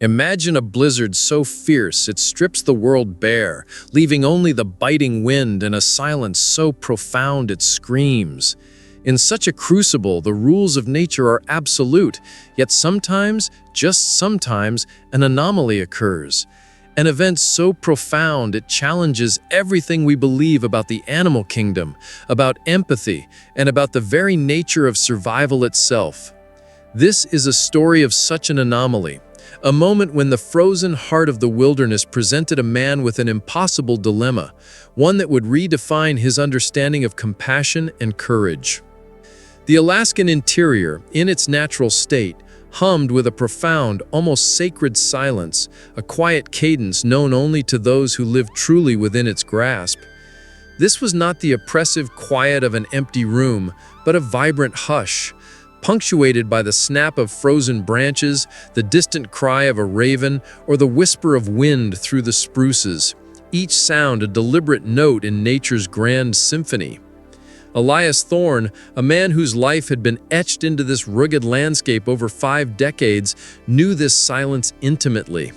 Imagine a blizzard so fierce it strips the world bare, leaving only the biting wind and a silence so profound it screams. In such a crucible, the rules of nature are absolute, yet sometimes, just sometimes, an anomaly occurs. An event so profound it challenges everything we believe about the animal kingdom, about empathy, and about the very nature of survival itself. This is a story of such an anomaly. A moment when the frozen heart of the wilderness presented a man with an impossible dilemma, one that would redefine his understanding of compassion and courage. The Alaskan interior, in its natural state, hummed with a profound, almost sacred silence, a quiet cadence known only to those who live truly within its grasp. This was not the oppressive quiet of an empty room, but a vibrant hush, punctuated by the snap of frozen branches, the distant cry of a raven, or the whisper of wind through the spruces, each sound a deliberate note in nature's grand symphony. Elias Thorne, a man whose life had been etched into this rugged landscape over 5 decades, knew this silence intimately.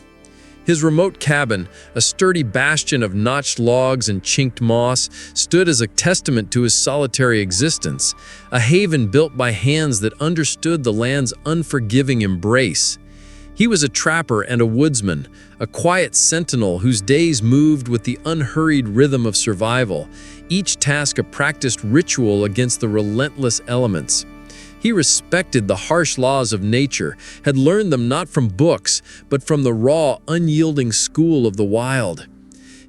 His remote cabin, a sturdy bastion of notched logs and chinked moss, stood as a testament to his solitary existence, a haven built by hands that understood the land's unforgiving embrace. He was a trapper and a woodsman, a quiet sentinel whose days moved with the unhurried rhythm of survival, each task a practiced ritual against the relentless elements. He respected the harsh laws of nature, had learned them not from books, but from the raw, unyielding school of the wild.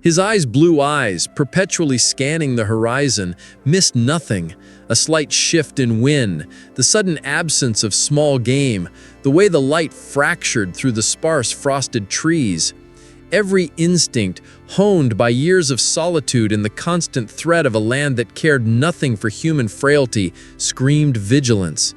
His blue eyes, perpetually scanning the horizon, missed nothing: a slight shift in wind, the sudden absence of small game, the way the light fractured through the sparse frosted trees. Every instinct, honed by years of solitude and the constant threat of a land that cared nothing for human frailty, screamed vigilance.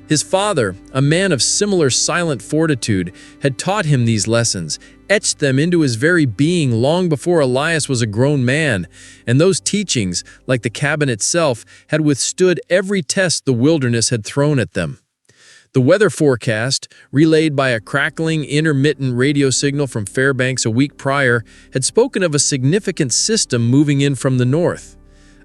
His father, a man of similar silent fortitude, had taught him these lessons, etched them into his very being long before Elias was a grown man, and those teachings, like the cabin itself, had withstood every test the wilderness had thrown at them. The weather forecast, relayed by a crackling, intermittent radio signal from Fairbanks a week prior, had spoken of a significant system moving in from the north.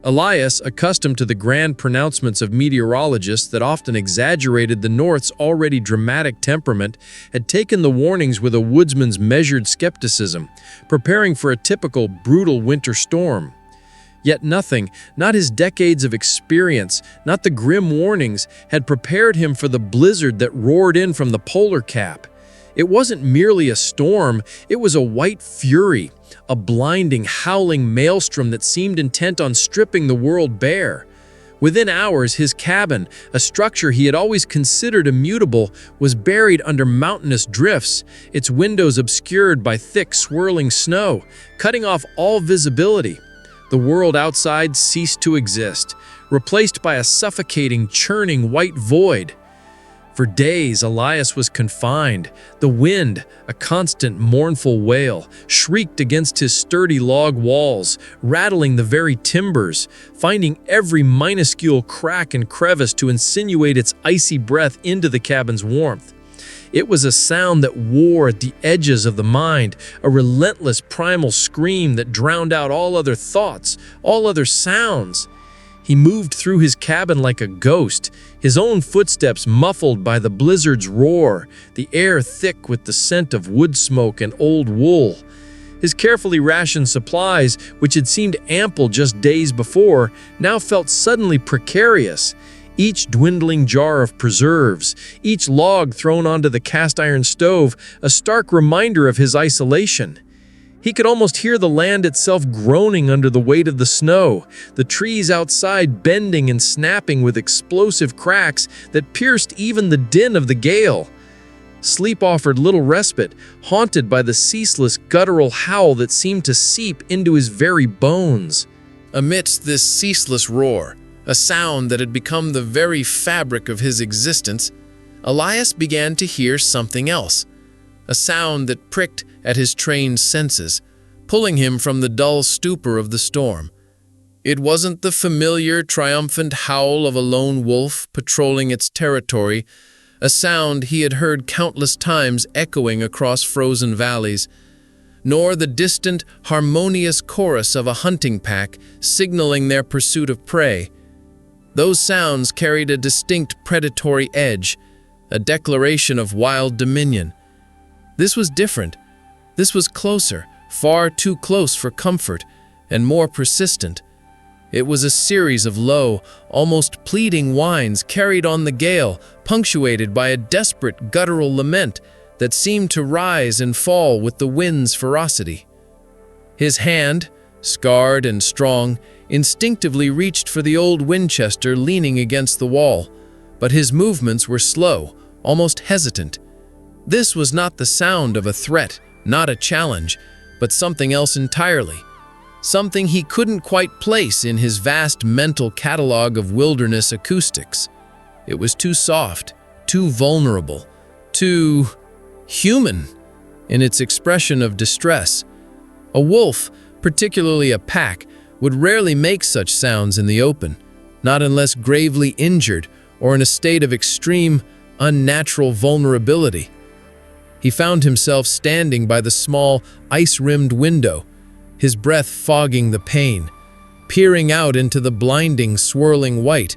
Elias, accustomed to the grand pronouncements of meteorologists that often exaggerated the North's already dramatic temperament, had taken the warnings with a woodsman's measured skepticism, preparing for a typical, brutal winter storm. Yet nothing, not his decades of experience, not the grim warnings, had prepared him for the blizzard that roared in from the polar cap. It wasn't merely a storm, it was a white fury, a blinding, howling maelstrom that seemed intent on stripping the world bare. Within hours, his cabin, a structure he had always considered immutable, was buried under mountainous drifts, its windows obscured by thick, swirling snow, cutting off all visibility. The world outside ceased to exist, replaced by a suffocating, churning white void. For days, Elias was confined. The wind, a constant mournful wail, shrieked against his sturdy log walls, rattling the very timbers, finding every minuscule crack and crevice to insinuate its icy breath into the cabin's warmth. It was a sound that wore at the edges of the mind, a relentless primal scream that drowned out all other thoughts, all other sounds. He moved through his cabin like a ghost, his own footsteps muffled by the blizzard's roar, the air thick with the scent of wood smoke and old wool. His carefully rationed supplies, which had seemed ample just days before, now felt suddenly precarious. Each dwindling jar of preserves, each log thrown onto the cast-iron stove, a stark reminder of his isolation. He could almost hear the land itself groaning under the weight of the snow, the trees outside bending and snapping with explosive cracks that pierced even the din of the gale. Sleep offered little respite, haunted by the ceaseless guttural howl that seemed to seep into his very bones. Amidst this ceaseless roar, a sound that had become the very fabric of his existence, Elias began to hear something else, a sound that pricked at his trained senses, pulling him from the dull stupor of the storm. It wasn't the familiar, triumphant howl of a lone wolf patrolling its territory, a sound he had heard countless times echoing across frozen valleys, nor the distant, harmonious chorus of a hunting pack signaling their pursuit of prey. Those sounds carried a distinct predatory edge, a declaration of wild dominion. This was different. This was closer, far too close for comfort, and more persistent. It was a series of low, almost pleading whines carried on the gale, punctuated by a desperate guttural lament that seemed to rise and fall with the wind's ferocity. His hand, scarred and strong, instinctively reached for the old Winchester leaning against the wall, but his movements were slow, almost hesitant. This was not the sound of a threat, not a challenge, but something else entirely. Something he couldn't quite place in his vast mental catalog of wilderness acoustics. It was too soft, too vulnerable, too human in its expression of distress. A wolf, particularly a pack, would rarely make such sounds in the open, not unless gravely injured or in a state of extreme, unnatural vulnerability. He found himself standing by the small, ice-rimmed window, his breath fogging the pane, peering out into the blinding, swirling white,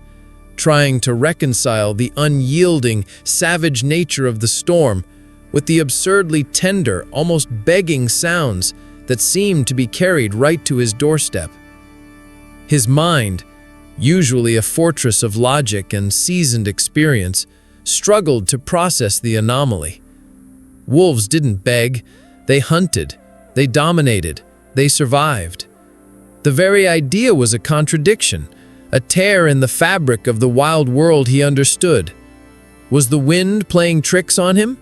trying to reconcile the unyielding, savage nature of the storm with the absurdly tender, almost begging sounds that seemed to be carried right to his doorstep. His mind, usually a fortress of logic and seasoned experience, struggled to process the anomaly. Wolves didn't beg, they hunted, they dominated, they survived. The very idea was a contradiction, a tear in the fabric of the wild world he understood. Was the wind playing tricks on him?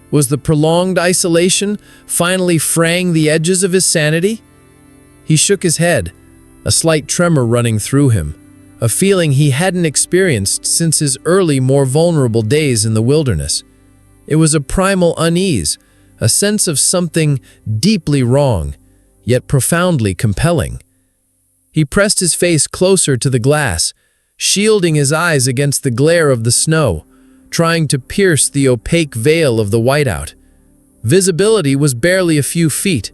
Was the prolonged isolation finally fraying the edges of his sanity? He shook his head, a slight tremor running through him, a feeling he hadn't experienced since his early, more vulnerable days in the wilderness. It was a primal unease, a sense of something deeply wrong, yet profoundly compelling. He pressed his face closer to the glass, shielding his eyes against the glare of the snow, trying to pierce the opaque veil of the whiteout. Visibility was barely a few feet,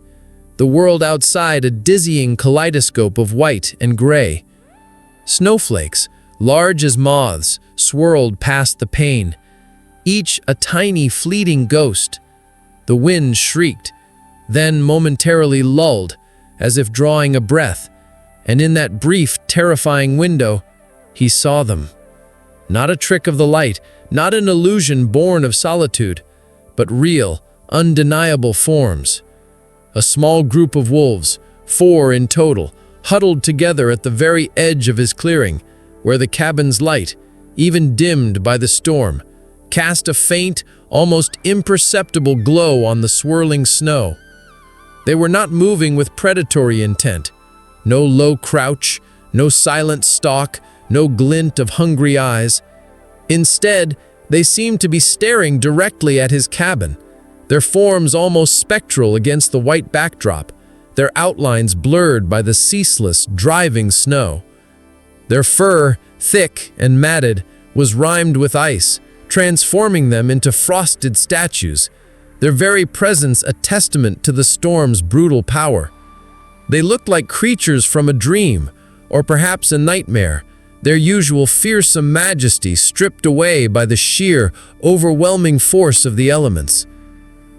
the world outside a dizzying kaleidoscope of white and gray. Snowflakes, large as moths, swirled past the pane, each a tiny fleeting ghost. The wind shrieked, then momentarily lulled, as if drawing a breath, and in that brief, terrifying window, he saw them. Not a trick of the light, not an illusion born of solitude, but real, undeniable forms. A small group of wolves, 4 in total, huddled together at the very edge of his clearing, where the cabin's light, even dimmed by the storm, cast a faint, almost imperceptible glow on the swirling snow. They were not moving with predatory intent. No low crouch, no silent stalk, no glint of hungry eyes. Instead, they seemed to be staring directly at his cabin, their forms almost spectral against the white backdrop, their outlines blurred by the ceaseless, driving snow. Their fur, thick and matted, was rimed with ice, transforming them into frosted statues, their very presence a testament to the storm's brutal power. They looked like creatures from a dream, or perhaps a nightmare, their usual fearsome majesty stripped away by the sheer, overwhelming force of the elements.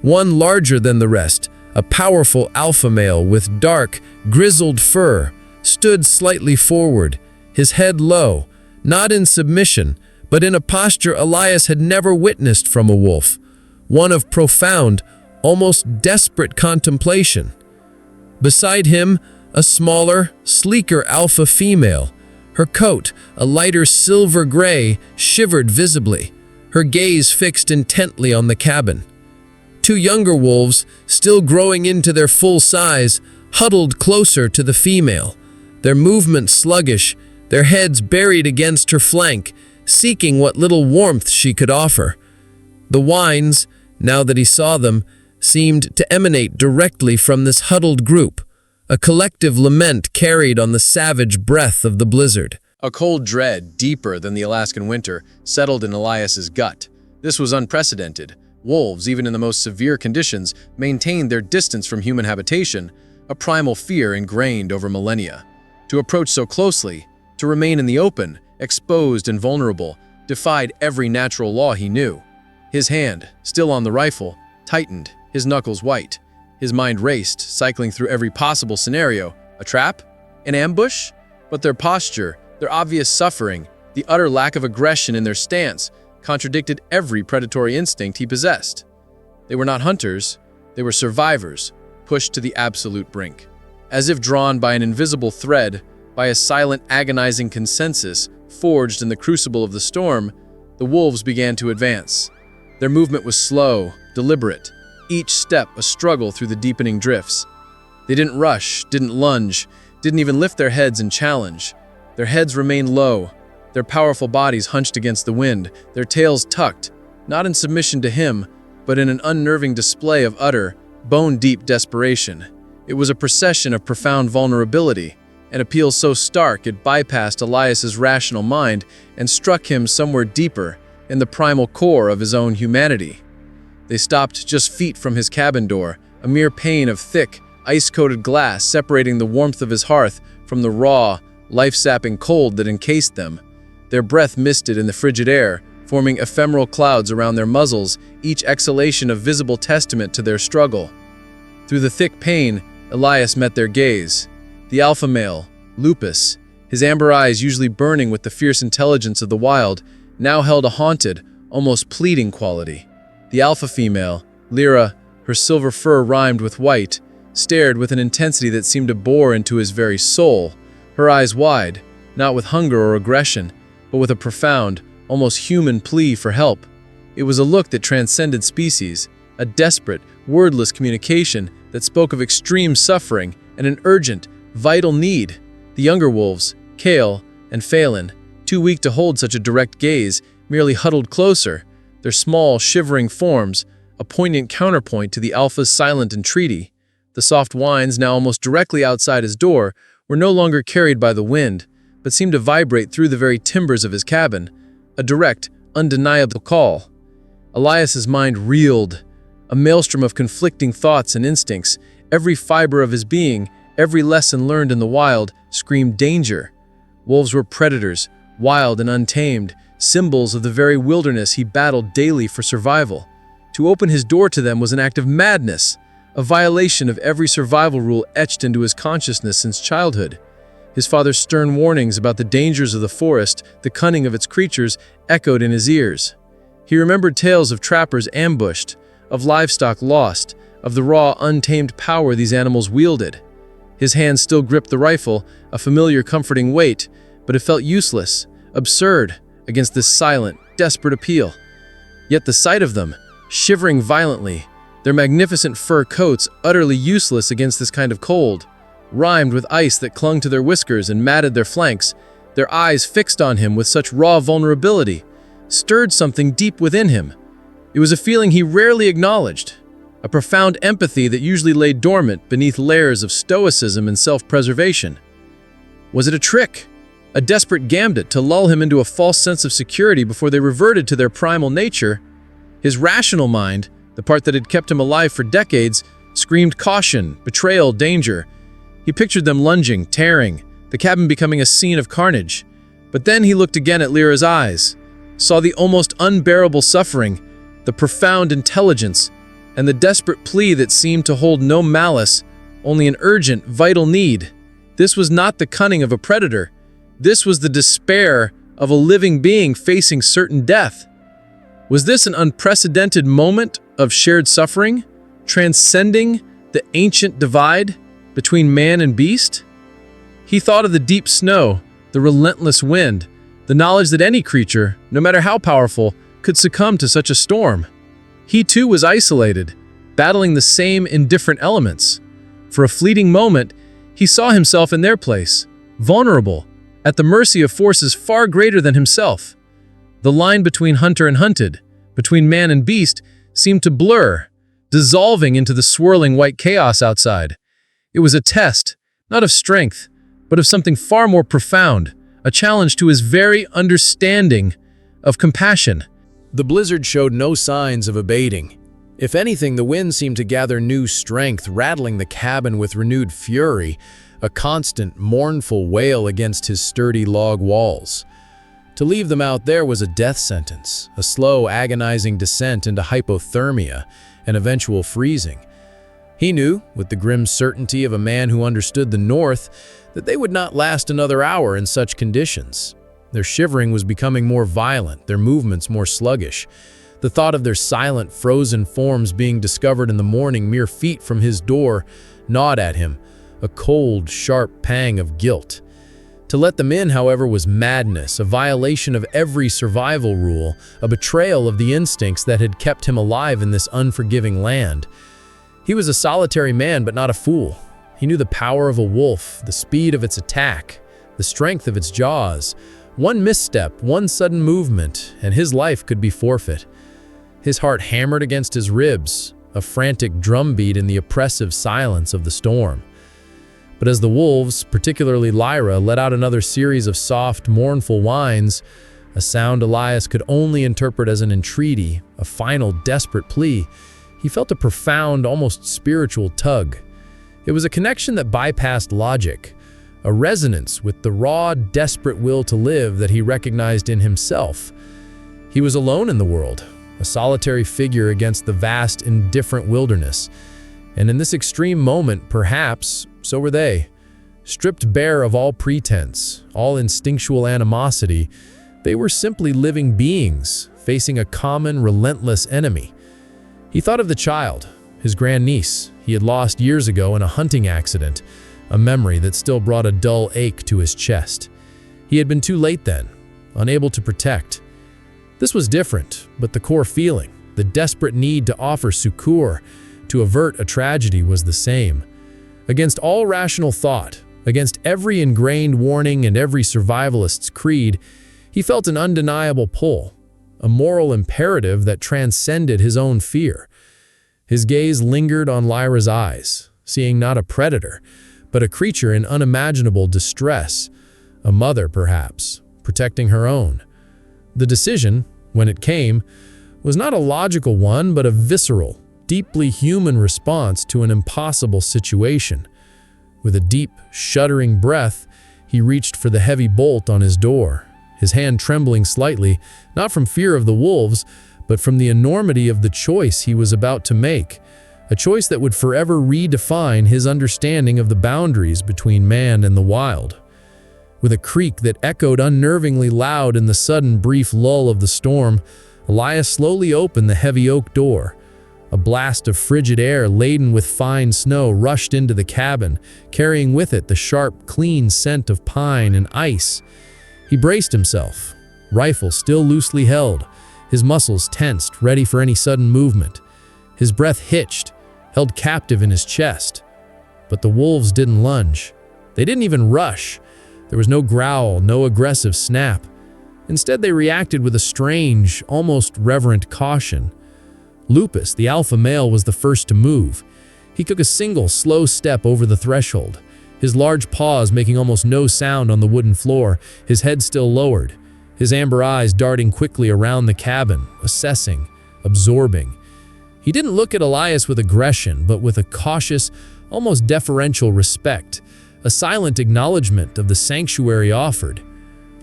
One larger than the rest, a powerful alpha male with dark, grizzled fur, stood slightly forward, his head low, not in submission, but in a posture Elias had never witnessed from a wolf, one of profound, almost desperate contemplation. Beside him, a smaller, sleeker alpha female. Her coat, a lighter silver gray, shivered visibly, her gaze fixed intently on the cabin. 2 younger wolves, still growing into their full size, huddled closer to the female, their movements sluggish, their heads buried against her flank, seeking what little warmth she could offer. The whines, now that he saw them, seemed to emanate directly from this huddled group, a collective lament carried on the savage breath of the blizzard. A cold dread, deeper than the Alaskan winter, settled in Elias's gut, This was unprecedented. Wolves, even in the most severe conditions, maintained their distance from human habitation, a primal fear ingrained over millennia. To approach so closely, to remain in the open, exposed and vulnerable, defied every natural law he knew. His hand, still on the rifle, tightened, his knuckles white. His mind raced, cycling through every possible scenario. A trap? An ambush? But their posture, their obvious suffering, the utter lack of aggression in their stance, contradicted every predatory instinct he possessed. They were not hunters, they were survivors, pushed to the absolute brink. As if drawn by an invisible thread, by a silent, agonizing consensus forged in the crucible of the storm, the wolves began to advance. Their movement was slow, deliberate, each step a struggle through the deepening drifts. They didn't rush, didn't lunge, didn't even lift their heads in challenge. Their heads remained low, their powerful bodies hunched against the wind, their tails tucked, not in submission to him, but in an unnerving display of utter, bone-deep desperation. It was a procession of profound vulnerability, an appeal so stark it bypassed Elias's rational mind and struck him somewhere deeper, in the primal core of his own humanity. They stopped just feet from his cabin door, a mere pane of thick, ice-coated glass separating the warmth of his hearth from the raw, life-sapping cold that encased them. Their breath misted in the frigid air, forming ephemeral clouds around their muzzles, each exhalation a visible testament to their struggle. Through the thick pane, Elias met their gaze. The alpha male, Lupus, his amber eyes usually burning with the fierce intelligence of the wild, now held a haunted, almost pleading quality. The alpha female, Lyra, her silver fur rimed with white, stared with an intensity that seemed to bore into his very soul, her eyes wide, not with hunger or aggression, but with a profound, almost human plea for help. It was a look that transcended species, a desperate, wordless communication that spoke of extreme suffering and an urgent, vital need. The younger wolves, Kale and Phelan, too weak to hold such a direct gaze, merely huddled closer, their small, shivering forms a poignant counterpoint to the alpha's silent entreaty. The soft whines, now almost directly outside his door, were no longer carried by the wind, but seemed to vibrate through the very timbers of his cabin, a direct, undeniable call. Elias's mind reeled, a maelstrom of conflicting thoughts and instincts. Every fiber of his being, every lesson learned in the wild, screamed danger. Wolves were predators, wild and untamed, symbols of the very wilderness he battled daily for survival. To open his door to them was an act of madness, a violation of every survival rule etched into his consciousness since childhood. His father's stern warnings about the dangers of the forest, the cunning of its creatures, echoed in his ears. He remembered tales of trappers ambushed, of livestock lost, of the raw, untamed power these animals wielded. His hand still gripped the rifle, a familiar, comforting weight, but it felt useless, absurd, against this silent, desperate appeal. Yet the sight of them, shivering violently, their magnificent fur coats utterly useless against this kind of cold, rimed with ice that clung to their whiskers and matted their flanks, their eyes fixed on him with such raw vulnerability, stirred something deep within him. It was a feeling he rarely acknowledged, a profound empathy that usually lay dormant beneath layers of stoicism and self-preservation. Was it a trick? A desperate gambit to lull him into a false sense of security before they reverted to their primal nature? His rational mind, the part that had kept him alive for decades, screamed caution, betrayal, danger. He pictured them lunging, tearing, the cabin becoming a scene of carnage. But then he looked again at Lyra's eyes, saw the almost unbearable suffering, the profound intelligence, and the desperate plea that seemed to hold no malice, only an urgent, vital need. This was not the cunning of a predator. This was the despair of a living being facing certain death. Was this an unprecedented moment of shared suffering, transcending the ancient divide between man and beast? He thought of the deep snow, the relentless wind, the knowledge that any creature, no matter how powerful, could succumb to such a storm. He too was isolated, battling the same indifferent elements. For a fleeting moment, he saw himself in their place, vulnerable, at the mercy of forces far greater than himself. The line between hunter and hunted, between man and beast, seemed to blur, dissolving into the swirling white chaos outside. It was a test, not of strength, but of something far more profound, a challenge to his very understanding of compassion. The blizzard showed no signs of abating. If anything, the wind seemed to gather new strength, rattling the cabin with renewed fury, a constant, mournful wail against his sturdy log walls. To leave them out there was a death sentence, a slow, agonizing descent into hypothermia and eventual freezing. He knew, with the grim certainty of a man who understood the North, that they would not last another hour in such conditions. Their shivering was becoming more violent, their movements more sluggish. The thought of their silent, frozen forms being discovered in the morning mere feet from his door gnawed at him, a cold, sharp pang of guilt. To let them in, however, was madness, a violation of every survival rule, a betrayal of the instincts that had kept him alive in this unforgiving land. He was a solitary man, but not a fool. He knew the power of a wolf, the speed of its attack, the strength of its jaws. One misstep, one sudden movement, and his life could be forfeit. His heart hammered against his ribs, a frantic drumbeat in the oppressive silence of the storm. But as the wolves, particularly Lyra, let out another series of soft, mournful whines, a sound Elias could only interpret as an entreaty, a final, desperate plea, he felt a profound, almost spiritual tug. It was a connection that bypassed logic, a resonance with the raw, desperate will to live that he recognized in himself. He was alone in the world, a solitary figure against the vast, indifferent wilderness. And in this extreme moment, perhaps, so were they. Stripped bare of all pretense, all instinctual animosity, they were simply living beings, facing a common, relentless enemy. He thought of the child, his grandniece, he had lost years ago in a hunting accident, a memory that still brought a dull ache to his chest. He had been too late then, unable to protect. This was different, but the core feeling, the desperate need to offer succor, to avert a tragedy, was the same. Against all rational thought, against every ingrained warning and every survivalist's creed, he felt an undeniable pull, a moral imperative that transcended his own fear. His gaze lingered on Lyra's eyes, seeing not a predator, but a creature in unimaginable distress, a mother perhaps, protecting her own. The decision, when it came, was not a logical one, but a visceral, deeply human response to an impossible situation. With a deep, shuddering breath, he reached for the heavy bolt on his door, his hand trembling slightly, not from fear of the wolves, but from the enormity of the choice he was about to make, a choice that would forever redefine his understanding of the boundaries between man and the wild. With a creak that echoed unnervingly loud in the sudden brief lull of the storm, Elias slowly opened the heavy oak door. A blast of frigid air laden with fine snow rushed into the cabin, carrying with it the sharp, clean scent of pine and ice. He braced himself, rifle still loosely held, his muscles tensed, ready for any sudden movement. His breath hitched, held captive in his chest. But the wolves didn't lunge. They didn't even rush. There was no growl, no aggressive snap. Instead, they reacted with a strange, almost reverent caution. Lupus, the alpha male, was the first to move. He took a single, slow step over the threshold, his large paws making almost no sound on the wooden floor, his head still lowered, his amber eyes darting quickly around the cabin, assessing, absorbing. He didn't look at Elias with aggression, but with a cautious, almost deferential respect, a silent acknowledgement of the sanctuary offered.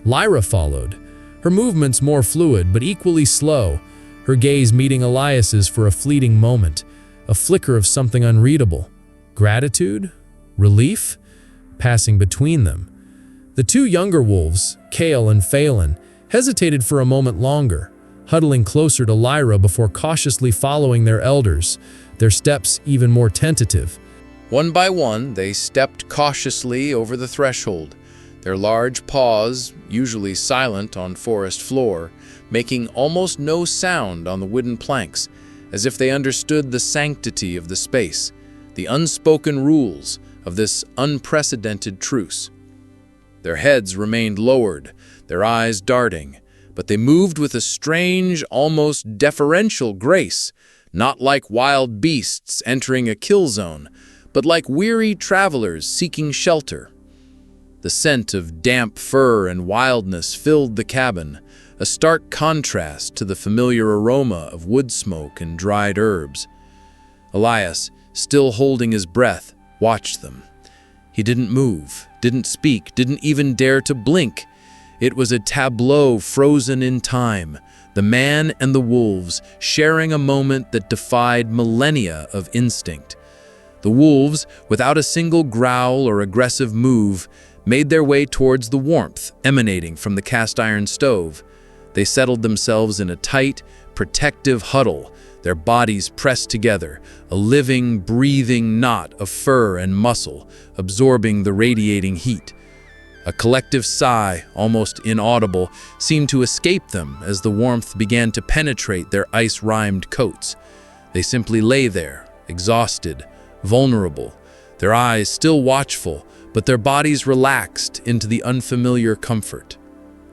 Lyra followed, her movements more fluid but equally slow, her gaze meeting Elias's for a fleeting moment, a flicker of something unreadable. Gratitude? Relief? Passing between them. The two younger wolves, Kale and Phelan, hesitated for a moment longer, huddling closer to Lyra before cautiously following their elders, their steps even more tentative. One by one, they stepped cautiously over the threshold, their large paws, usually silent on forest floor, making almost no sound on the wooden planks, as if they understood the sanctity of the space, the unspoken rules of this unprecedented truce. Their heads remained lowered, their eyes darting, but they moved with a strange, almost deferential grace, not like wild beasts entering a kill zone, but like weary travelers seeking shelter. The scent of damp fur and wildness filled the cabin, a stark contrast to the familiar aroma of wood smoke and dried herbs. Elias, still holding his breath, watched them. He didn't move, didn't speak, didn't even dare to blink. It was a tableau frozen in time, the man and the wolves sharing a moment that defied millennia of instinct. The wolves, without a single growl or aggressive move, made their way towards the warmth emanating from the cast-iron stove. They settled themselves in a tight, protective huddle, their bodies pressed together, a living, breathing knot of fur and muscle, absorbing the radiating heat. A collective sigh, almost inaudible, seemed to escape them as the warmth began to penetrate their ice-rimed coats. They simply lay there, exhausted, vulnerable, their eyes still watchful, but their bodies relaxed into the unfamiliar comfort.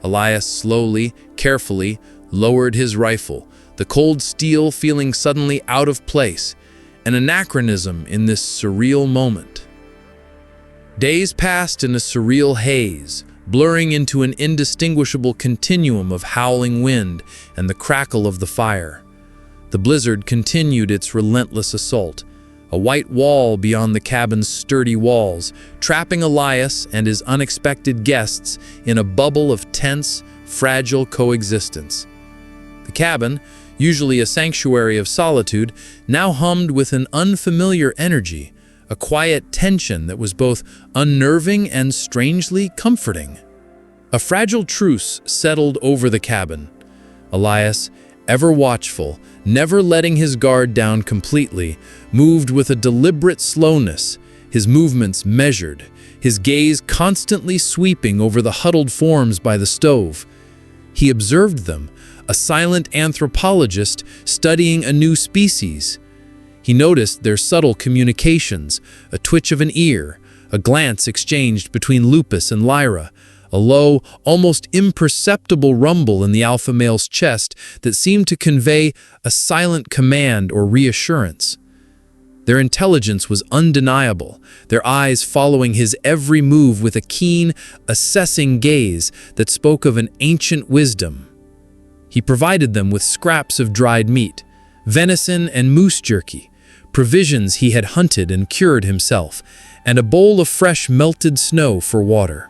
Elias slowly, carefully, lowered his rifle, the cold steel feeling suddenly out of place, an anachronism in this surreal moment. Days passed in a surreal haze, blurring into an indistinguishable continuum of howling wind and the crackle of the fire. The blizzard continued its relentless assault, a white wall beyond the cabin's sturdy walls, trapping Elias and his unexpected guests in a bubble of tense, fragile coexistence. The cabin, usually a sanctuary of solitude, now hummed with an unfamiliar energy, a quiet tension that was both unnerving and strangely comforting. A fragile truce settled over the cabin. Elias, ever watchful, never letting his guard down completely, moved with a deliberate slowness, his movements measured, his gaze constantly sweeping over the huddled forms by the stove. He observed them, a silent anthropologist studying a new species. He noticed their subtle communications, a twitch of an ear, a glance exchanged between Lupus and Lyra, a low, almost imperceptible rumble in the alpha male's chest that seemed to convey a silent command or reassurance. Their intelligence was undeniable, their eyes following his every move with a keen, assessing gaze that spoke of an ancient wisdom. He provided them with scraps of dried meat, venison and moose jerky, provisions he had hunted and cured himself, and a bowl of fresh melted snow for water.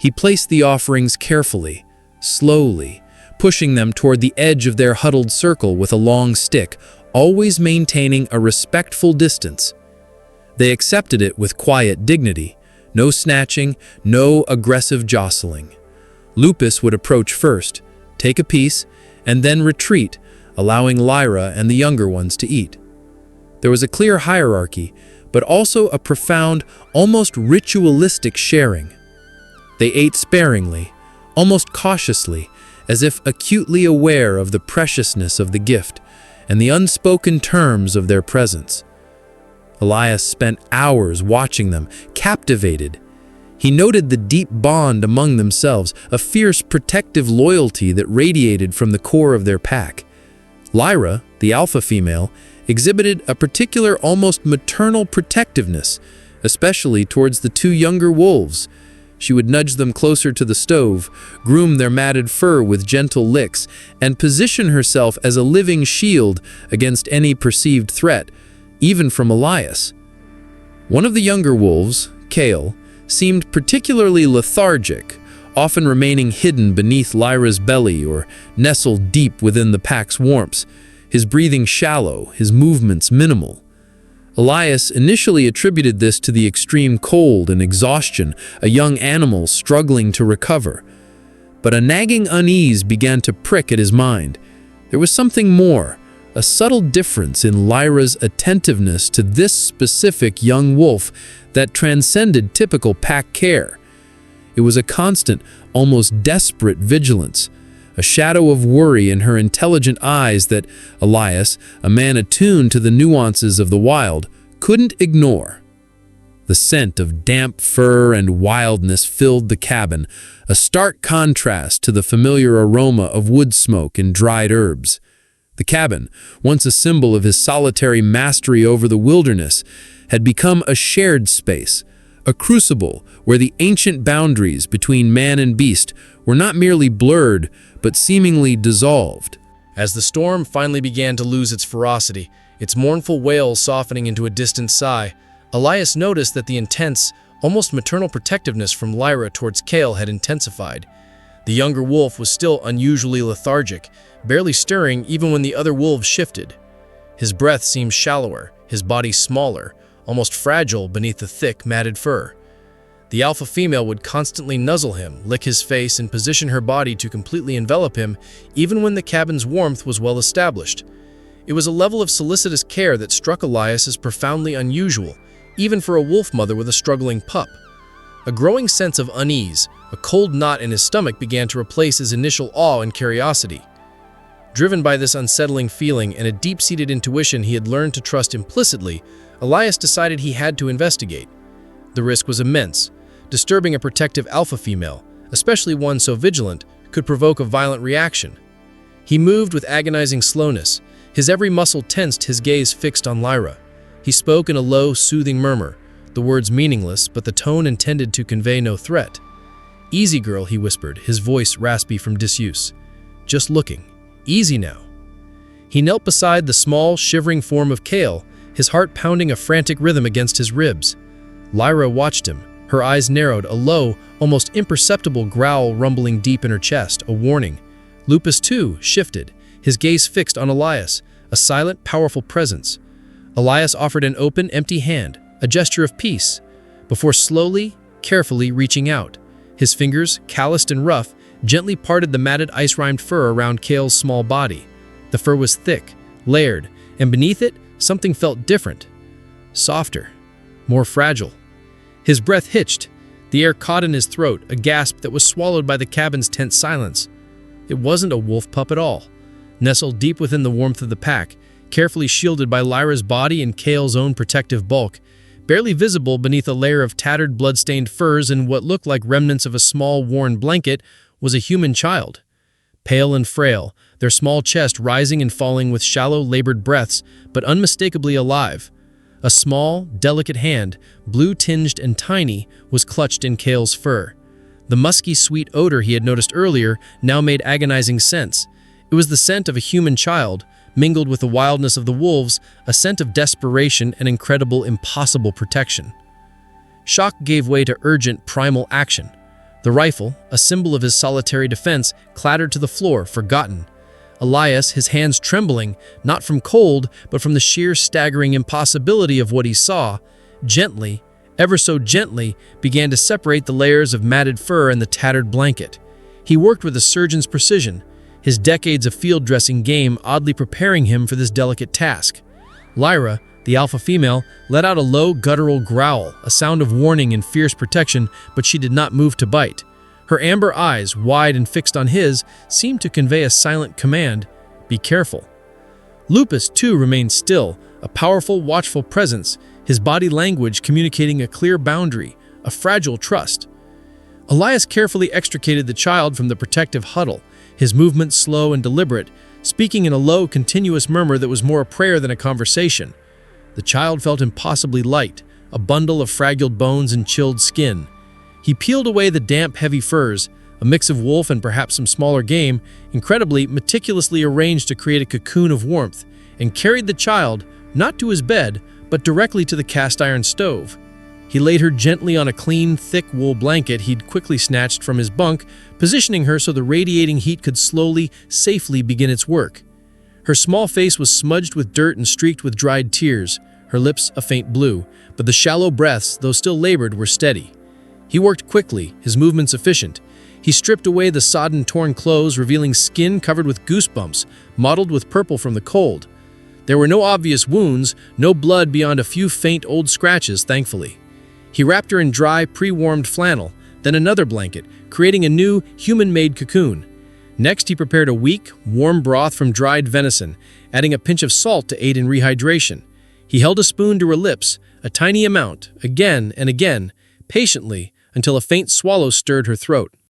He placed the offerings carefully, slowly, pushing them toward the edge of their huddled circle with a long stick, always maintaining a respectful distance. They accepted it with quiet dignity, no snatching, no aggressive jostling. Lupus would approach first, take a piece, and then retreat, allowing Lyra and the younger ones to eat. There was a clear hierarchy, but also a profound, almost ritualistic sharing. They ate sparingly, almost cautiously, as if acutely aware of the preciousness of the gift and the unspoken terms of their presence. Elias spent hours watching them, captivated. He noted the deep bond among themselves, a fierce protective loyalty that radiated from the core of their pack. Lyra, the alpha female, exhibited a particular, almost maternal protectiveness, especially towards the two younger wolves. She would nudge them closer to the stove, groom their matted fur with gentle licks, and position herself as a living shield against any perceived threat, even from Elias. One of the younger wolves, Kale, seemed particularly lethargic, often remaining hidden beneath Lyra's belly or nestled deep within the pack's warmth, his breathing shallow, his movements minimal. Elias initially attributed this to the extreme cold and exhaustion, a young animal struggling to recover. But a nagging unease began to prick at his mind. There was something more, a subtle difference in Lyra's attentiveness to this specific young wolf that transcended typical pack care. It was a constant, almost desperate vigilance, a shadow of worry in her intelligent eyes that Elias, a man attuned to the nuances of the wild, couldn't ignore. The scent of damp fur and wildness filled the cabin, a stark contrast to the familiar aroma of wood smoke and dried herbs. The cabin, once a symbol of his solitary mastery over the wilderness, had become a shared space, a crucible where the ancient boundaries between man and beast were not merely blurred, but seemingly dissolved. As the storm finally began to lose its ferocity, its mournful wail softening into a distant sigh, Elias noticed that the intense, almost maternal protectiveness from Lyra towards Cale had intensified. The younger wolf was still unusually lethargic, barely stirring even when the other wolves shifted. His breath seemed shallower, his body smaller, almost fragile beneath the thick, matted fur. The alpha female would constantly nuzzle him, lick his face, and position her body to completely envelop him, even when the cabin's warmth was well established. It was a level of solicitous care that struck Elias as profoundly unusual, even for a wolf mother with a struggling pup. A growing sense of unease, a cold knot in his stomach began to replace his initial awe and curiosity. Driven by this unsettling feeling and a deep-seated intuition he had learned to trust implicitly, Elias decided he had to investigate. The risk was immense. Disturbing a protective alpha female, especially one so vigilant, could provoke a violent reaction. He moved with agonizing slowness, his every muscle tensed, his gaze fixed on Lyra. He spoke in a low, soothing murmur, the words meaningless, but the tone intended to convey no threat. "Easy, girl," he whispered, his voice raspy from disuse. "Just looking. Easy now." He knelt beside the small, shivering form of Cale, his heart pounding a frantic rhythm against his ribs. Lyra watched him, her eyes narrowed, a low, almost imperceptible growl rumbling deep in her chest, a warning. Lupus, too, shifted, his gaze fixed on Elias, a silent, powerful presence. Elias offered an open, empty hand, a gesture of peace, before slowly, carefully reaching out. His fingers, calloused and rough, gently parted the matted ice-rimed fur around Cale's small body. The fur was thick, layered, and beneath it, something felt different. Softer, more fragile. His breath hitched, the air caught in his throat, a gasp that was swallowed by the cabin's tense silence. It wasn't a wolf pup at all. Nestled deep within the warmth of the pack, carefully shielded by Lyra's body and Cale's own protective bulk, barely visible beneath a layer of tattered, blood-stained furs and what looked like remnants of a small, worn blanket, was a human child. Pale and frail, their small chest rising and falling with shallow, labored breaths, but unmistakably alive. A small, delicate hand, blue-tinged and tiny, was clutched in Cale's fur. The musky, sweet odor he had noticed earlier now made agonizing sense. It was the scent of a human child, mingled with the wildness of the wolves, a scent of desperation and incredible, impossible protection. Shock gave way to urgent, primal action. The rifle, a symbol of his solitary defense, clattered to the floor, forgotten. Elias, his hands trembling, not from cold, but from the sheer staggering impossibility of what he saw, gently, ever so gently, began to separate the layers of matted fur and the tattered blanket. He worked with a surgeon's precision, his decades of field dressing game oddly preparing him for this delicate task. Lyra, the alpha female, let out a low, guttural growl, a sound of warning and fierce protection, but she did not move to bite. Her amber eyes, wide and fixed on his, seemed to convey a silent command, "Be careful." Lupus, too, remained still, a powerful, watchful presence, his body language communicating a clear boundary, a fragile trust. Elias carefully extricated the child from the protective huddle, his movements slow and deliberate, speaking in a low, continuous murmur that was more a prayer than a conversation. The child felt impossibly light, a bundle of fragile bones and chilled skin. He peeled away the damp, heavy furs, a mix of wolf and perhaps some smaller game, incredibly, meticulously arranged to create a cocoon of warmth, and carried the child, not to his bed, but directly to the cast-iron stove. He laid her gently on a clean, thick wool blanket he'd quickly snatched from his bunk, positioning her so the radiating heat could slowly, safely begin its work. Her small face was smudged with dirt and streaked with dried tears, her lips a faint blue, but the shallow breaths, though still labored, were steady. He worked quickly, his movements efficient. He stripped away the sodden, torn clothes, revealing skin covered with goosebumps, mottled with purple from the cold. There were no obvious wounds, no blood beyond a few faint old scratches, thankfully. He wrapped her in dry, pre-warmed flannel, then another blanket, creating a new, human-made cocoon. Next, he prepared a weak, warm broth from dried venison, adding a pinch of salt to aid in rehydration. He held a spoon to her lips, a tiny amount, again and again, patiently, until a faint swallow stirred her throat.